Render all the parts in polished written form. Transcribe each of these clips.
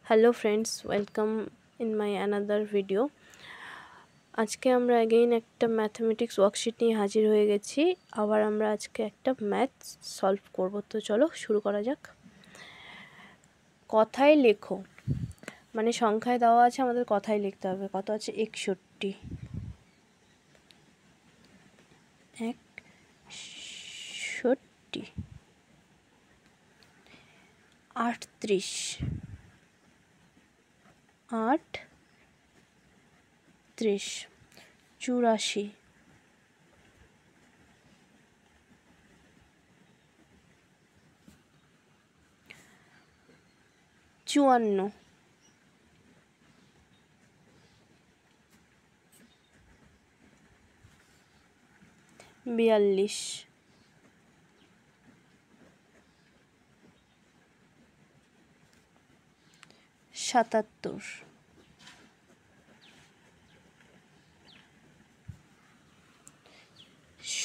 Hello friends, welcome in my another video. আজকে আমরা again একটা ম্যাথমেটিক্স ওয়ার্কশিট নিয়ে হাজির হয়ে গেছি। আবার আমরা আজকে একটা ম্যাথ সলভ করব। তো চলো শুরু করা যাক। কথায় লেখো, মানে সংখ্যায় দেওয়া আছে, আমাদের কথায় লিখতে হবে। কত আছে? 61, 38, 84, 54, 42, 77,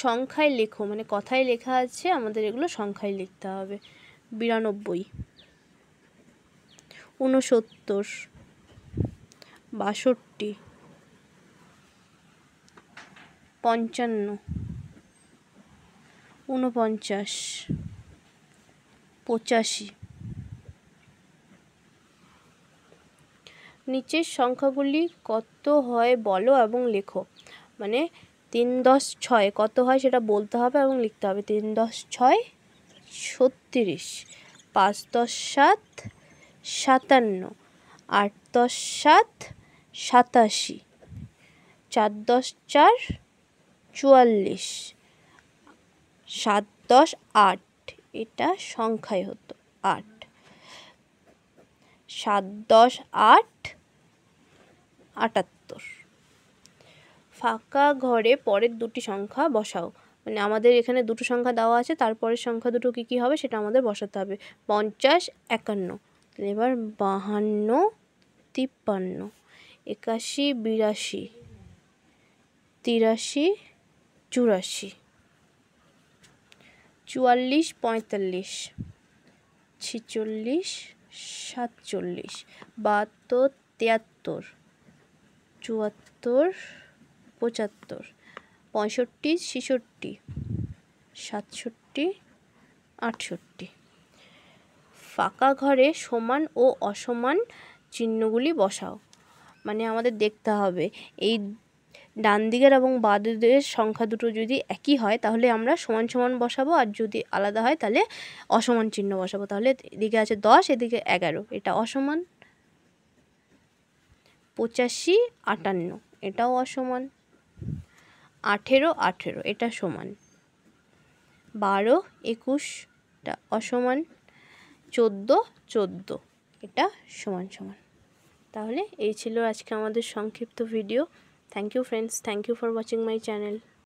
সংখ্যায় লেখো, মানে কথায় লেখা আছে, আমাদের এগুলো সংখ্যায় লিখতে হবে। 92, 69, 62, 55, 49, 85। নিচের সংখ্যাগুলি কত হয় বলো এবং লেখো। মানে 3 10 6 কত হয় সেটা বলতে হবে এবং লিখতে হবে। 3 10 6 36, 5 10 7 57, 8 10 7 87, 4 10 4 44, 7 10 8। এটা সংখ্যায় হতো 8। 7 10 8 78। ফাঁকা ঘরে পরের দুটি সংখ্যা বসাও। মানে আমাদের এখানে দুটো সংখ্যা দেওয়া আছে, তারপরের সংখ্যা দুটো কী কী হবে সেটা আমাদের বসাতে হবে। 50 51, এবার 52 53, 81 82, 83 84, 44 45, 46 47, 72 73, 74 75, 65 66, 67 68। ফাঁকা ঘরে সমান ও অসমান চিহ্নগুলি বসাও। মানে আমাদের দেখতে হবে এই ডান দিকের এবং বাঁ দিকের সংখ্যা দুটো যদি একই হয় তাহলে আমরা সমান সমান বসাবো, আর যদি আলাদা হয় তাহলে অসমান চিহ্ন বসাবো। তাহলে এদিকে আছে 10, এদিকে 11, এটা অসমান। 85 58, এটাও অসমান। 18 18, এটা সমান। 12 21, এটা অসমান। 14 14, এটা সমান সমান। তাহলে এই ছিল আজকে আমাদের সংক্ষিপ্ত video. Thank you friends, thank you for watching my channel.